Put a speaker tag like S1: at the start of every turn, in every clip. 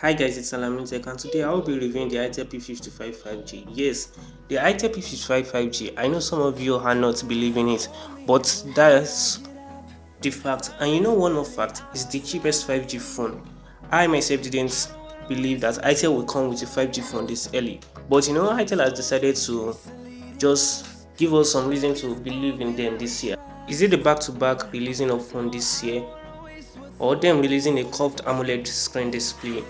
S1: Hi guys, it's SALAMILEETECH, and today I will be reviewing the Itel P55 5G. Yes, the Itel P55 5G. I know some of you are not believing it, but that's the fact. And you know one more fact is the cheapest 5G phone. I myself didn't believe that Itel would come with a 5G phone this early, but Itel has decided to just give us some reason to believe in them this year. Is it the back-to-back releasing of phone this year, or them releasing a curved AMOLED screen display,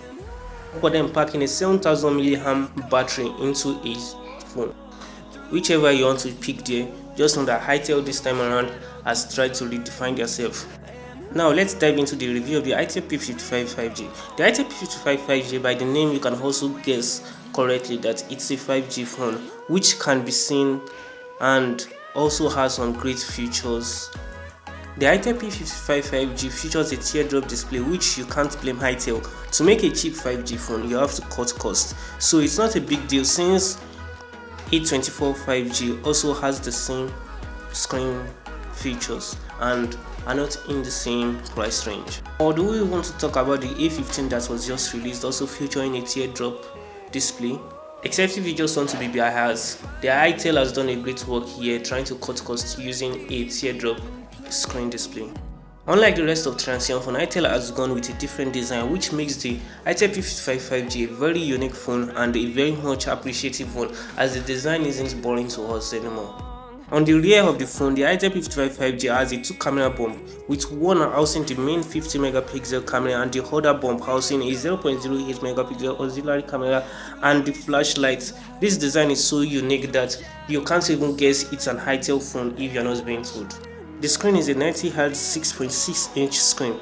S1: for them packing a 7000 mAh battery into a phone? Whichever you want to pick there, just know that Itel this time around has tried to redefine themselves. Now let's dive into the review of the Itel P55 5G. The Itel P55 5G, by the name you can also guess correctly that it's a 5G phone which can be seen and also has some great features. The Itel P55 5G features a teardrop display, which you can't blame Itel. To make a cheap 5G phone, you have to cut costs, so it's not a big deal since A24 5G also has the same screen features and are not in the same price range. Or do we want to talk about the A15 that was just released, also featuring a teardrop display? Except if you just want to be biased, the Itel has done a great work here trying to cut costs using a teardrop screen display. Unlike the rest of Transsion phone, Itel has gone with a different design, which makes the Itel P55 5G a very unique phone and a very much appreciative one, as the design isn't boring to us anymore. On the rear of the phone, the Itel P55 5G has a 2-camera bump, with one housing the main 50 megapixel camera and the other bump housing a 0.08 megapixel auxiliary camera and the flashlight. This design is so unique that you can't even guess it's an Itel phone if you're not being told. The screen is a 90Hz 6.6-inch screen,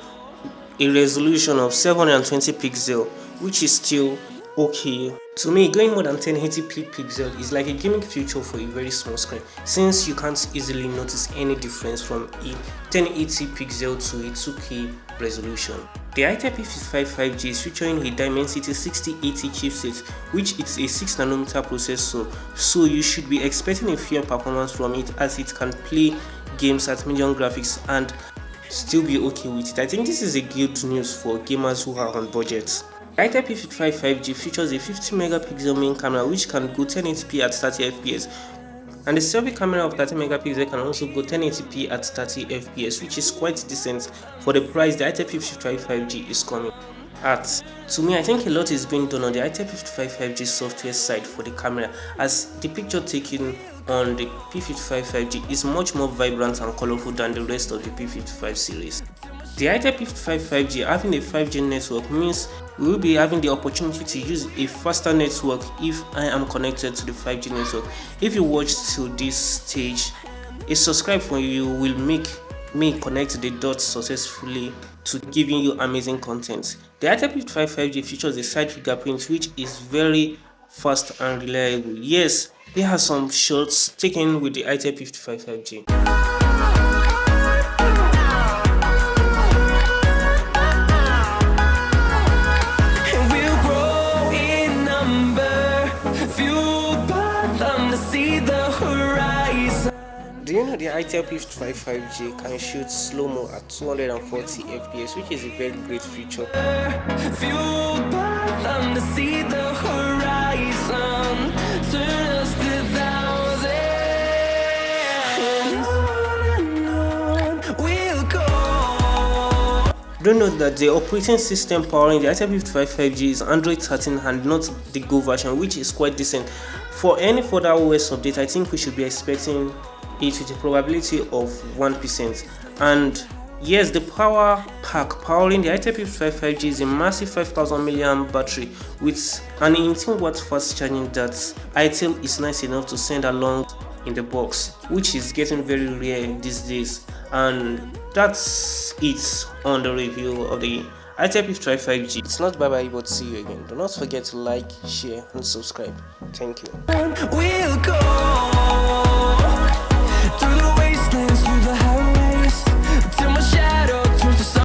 S1: a resolution of 720 pixels, which is still okay. To me, going more than 1080p pixel is like a gimmick feature for a very small screen, since you can't easily notice any difference from a 1080 pixel to a 2K resolution. The Itel P55 5G is featuring a Dimensity 6080 chipset, which is a 6nm processor, so you should be expecting a fair performance from it, as it can play games at medium graphics and still be okay with it. I think this is a good news for gamers who are on budgets. Itel P55 5G features a 50 megapixel main camera, which can go 1080p at 30 fps, and the selfie camera of 30 megapixel can also go 1080p at 30 fps, which is quite decent for the price the Itel P55 5G is coming at. To me, I think a lot is being done on the Itel P55 5G software side for the camera, as the picture taken on the P55 5G is much more vibrant and colorful than the rest of the P55 series. The Itel P55 5G having a 5G network means we will be having the opportunity to use a faster network if I am connected to the 5G network. If you watched to this stage, a subscribe for you will make me connect the dots successfully to giving you amazing content. The Itel P55 5G features a side fingerprint, which is very fast and reliable. Yes, there are some shots taken with the Itel P55 5G. Do you know the Itel P55 5G can shoot slow-mo at 240 fps, which is a very great feature. Don't know that the operating system powering the Itel P55 5G is Android 13 and not the Go version, which is quite decent. For any further OS update, I think we should be expecting it with a probability of 1%. And yes, the power pack powering the Itel P55 5G is a massive 5000 mAh battery with an 18-watt fast charging that Itel is nice enough to send along in the box, which is getting very rare these days. And that's it on the review of the Itel P55 5G. It's not bye bye, but see you again. Do not forget to like, share and subscribe. Thank you.